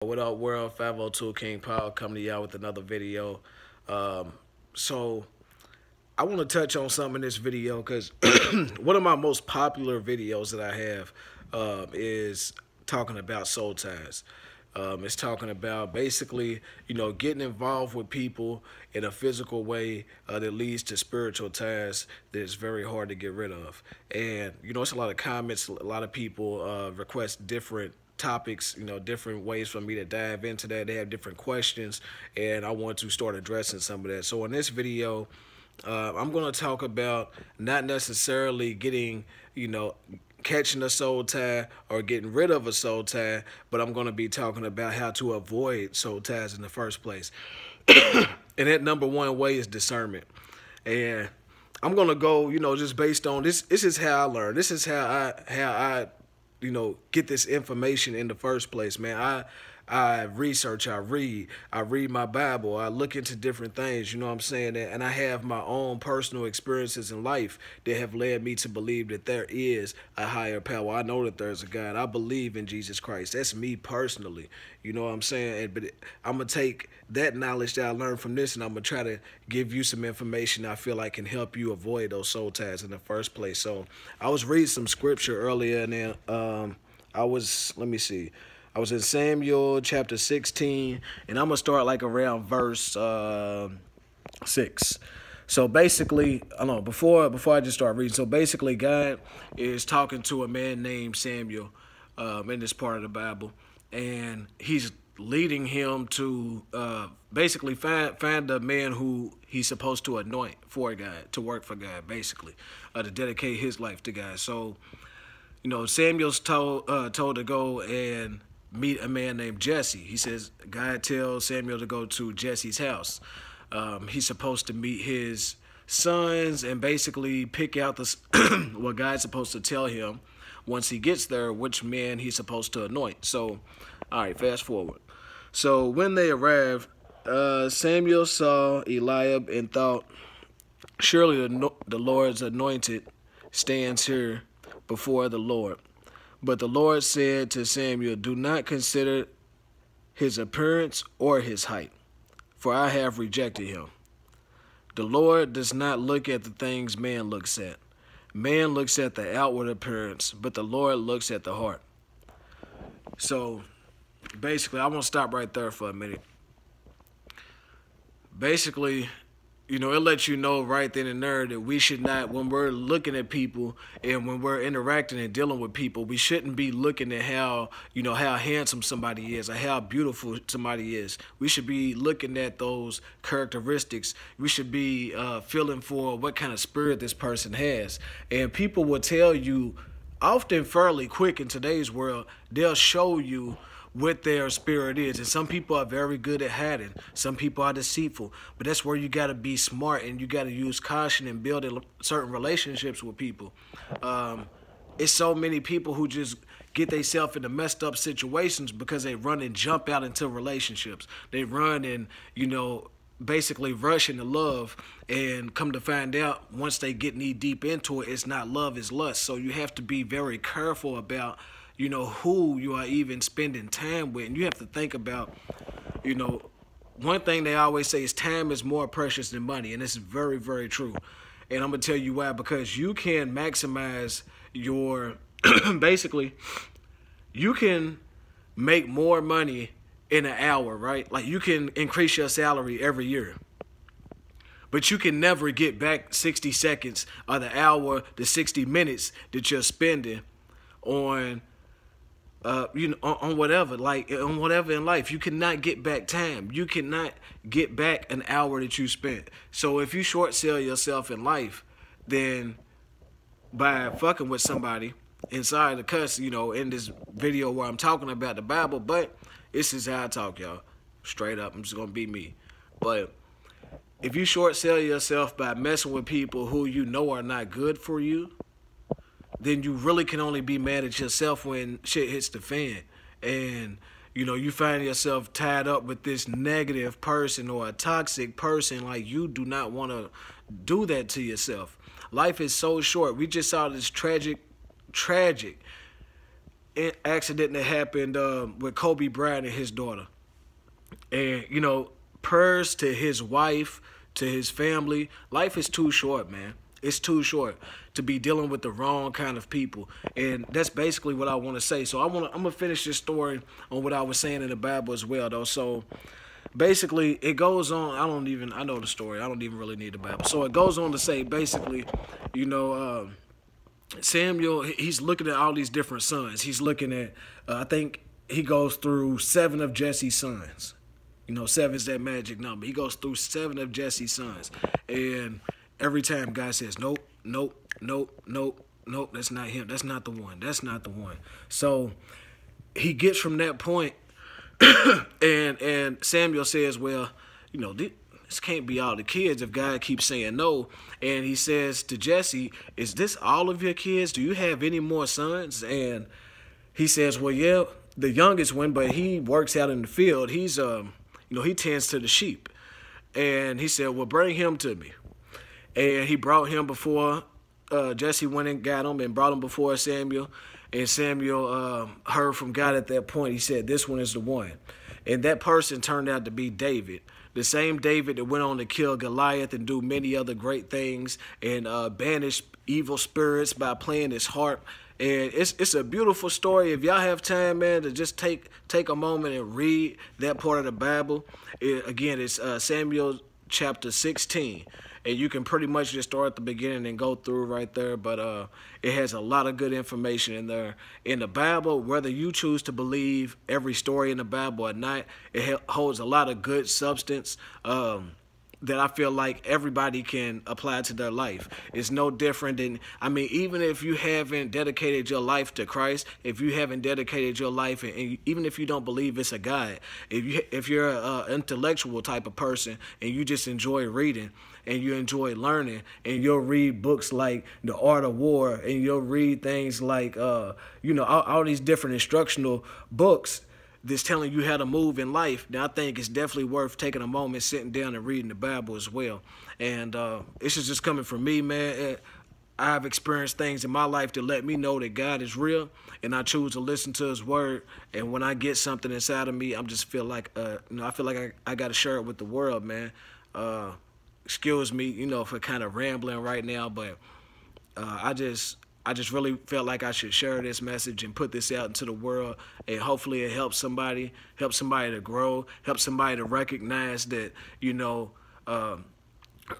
What up, world? 502 King Paul coming to y'all with another video. So I want to touch on something in this video because one of my most popular videos that I have is talking about soul ties. It's talking about basically, getting involved with people in a physical way that leads to spiritual ties that is very hard to get rid of. And, it's a lot of comments, a lot of people request different topics, different ways for me to dive into that. They have different questions, and I want to start addressing some of that. So in this video, I'm going to talk about not necessarily getting, catching a soul tie or getting rid of a soul tie, but I'm going to be talking about how to avoid soul ties in the first place. And that number one way is discernment. And I'm going to go, just based on this. This is how I learn. This is how I get this information in the first place, man. I research, I read my Bible, I look into different things, you know what I'm saying? And I have my own personal experiences in life that have led me to believe that there is a higher power. I know that there's a God. I believe in Jesus Christ. That's me personally, you know what I'm saying? But I'm going to take that knowledge that I learned from this, and I'm going to try to give you some information I feel like can help you avoid those soul ties in the first place. So I was reading some scripture earlier, and then let me see. I was in Samuel chapter 16, and I'm going to start like around verse 6. So basically, I don't know, before I just start reading, so basically God is talking to a man named Samuel in this part of the Bible, and he's leading him to basically find a man who he's supposed to anoint for God, to work for God, basically, to dedicate his life to God. So, Samuel's told to go and meet a man named Jesse. He says, God tells Samuel to go to Jesse's house. He's supposed to meet his sons and basically pick out what God's supposed to tell him once he gets there, which man he's supposed to anoint. So, all right, fast forward. So when they arrived, Samuel saw Eliab and thought, surely the Lord's anointed stands here before the Lord. But the Lord said to Samuel, do not consider his appearance or his height, for I have rejected him. The Lord does not look at the things man looks at. Man looks at the outward appearance, but the Lord looks at the heart. So, basically, I want to stop right there for a minute. Basically, it lets you know right then and there that we should not, when we're looking at people and when we're interacting and dealing with people, we shouldn't be looking at how handsome somebody is or how beautiful somebody is. We should be looking at those characteristics. We should be feeling for what kind of spirit this person has. And people will tell you, often fairly quick in today's world, they'll show you what their spirit is. And some people are very good at hiding. Some people are deceitful. But that's where you got to be smart and you got to use caution in building certain relationships with people. It's so many people who just get themselves into messed up situations because they run and jump out into relationships. They run and, basically rush into love, and come to find out once they get knee deep into it, it's not love, it's lust. So you have to be very careful about who you are even spending time with. And you have to think about, one thing they always say is time is more precious than money. And this is very, very true. And I'm going to tell you why. Because you can maximize your, basically, you can make more money in an hour, right? Like you can increase your salary every year. But you can never get back 60 seconds or the hour, the 60 minutes that you're spending on on whatever in life. You cannot get back time. You cannot get back an hour that you spent. So if you short sell yourself in life, then by fucking with somebody, inside the cuss, in this video where I'm talking about the Bible, but this is how I talk, y'all. Straight up, I'm just gonna be me. But if you short sell yourself by messing with people who are not good for you, then you really can only be mad at yourself when shit hits the fan. And, you find yourself tied up with this negative person or a toxic person. Like, you do not want to do that to yourself. Life is so short. We just saw this tragic accident that happened with Kobe Bryant and his daughter. And, you know, prayers to his wife, to his family. Life is too short, man. It's too short to be dealing with the wrong kind of people. And that's basically what I want to say. So I'm going to finish this story on what I was saying in the Bible as well, though. So basically, it goes on. I know the story. I don't even really need the Bible. So it goes on to say, basically, you know, Samuel, he's looking at all these different sons. He's looking at, I think he goes through 7 of Jesse's sons. You know, 7 is that magic number. He goes through 7 of Jesse's sons. And every time God says, nope, nope, nope, nope, nope, that's not him. That's not the one. That's not the one. So he gets from that point, and Samuel says, well, you know, this can't be all the kids if God keeps saying no. And he says to Jesse, is this all of your kids? Do you have any more sons? And he says, well, yeah, the youngest one, but he works out in the field. He's, you know, he tends to the sheep. And he said, well, bring him to me. And he brought him before, Jesse went and got him and brought him before Samuel. And Samuel heard from God at that point. He said, this one is the one. And that person turned out to be David. The same David that went on to kill Goliath and do many other great things and banish evil spirits by playing his harp. And it's a beautiful story. If y'all have time, man, to just take a moment and read that part of the Bible. Again, it's Samuel chapter 16. And you can pretty much just start at the beginning and go through right there. But it has a lot of good information in there. In the Bible, whether you choose to believe every story in the Bible or not, it holds a lot of good substance that I feel like everybody can apply to their life. It's no different than, I mean, even if you haven't dedicated your life to Christ, if you haven't dedicated your life, and even if you don't believe it's a God, if you're an intellectual type of person and you just enjoy reading and you enjoy learning, and you'll read books like The Art of War, and you'll read things like, you know, all these different instructional books that's telling you how to move in life, then I think it's definitely worth taking a moment, sitting down and reading the Bible as well. And this is just coming from me, man. I've experienced things in my life that let me know that God is real, and I choose to listen to his word. And when I get something inside of me, I'm just feel like, you know, I feel like I got to share it with the world, man. Excuse me, you know, for kind of rambling right now, but I just really felt like I should share this message and put this out into the world, and hopefully it helps somebody to grow, help somebody to recognize that, you know,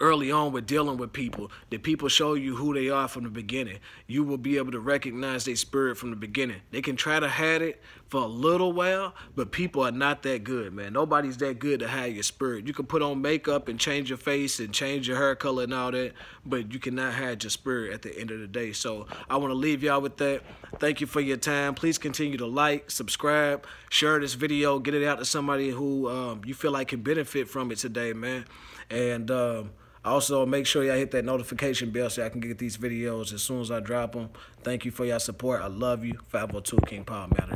early on with dealing with people, that people show you who they are from the beginning. You will be able to recognize their spirit from the beginning. They can try to hide it for a little while, but people are not that good, man. Nobody's that good to hide your spirit. You can put on makeup and change your face and change your hair color and all that, but you cannot hide your spirit at the end of the day. So I want to leave y'all with that. Thank you for your time. Please continue to like, subscribe, share this video, get it out to somebody who you feel like can benefit from it today, man. And also, make sure y'all hit that notification bell so I can get these videos as soon as I drop them. Thank you for your support. I love you. 502 King Paul Matter.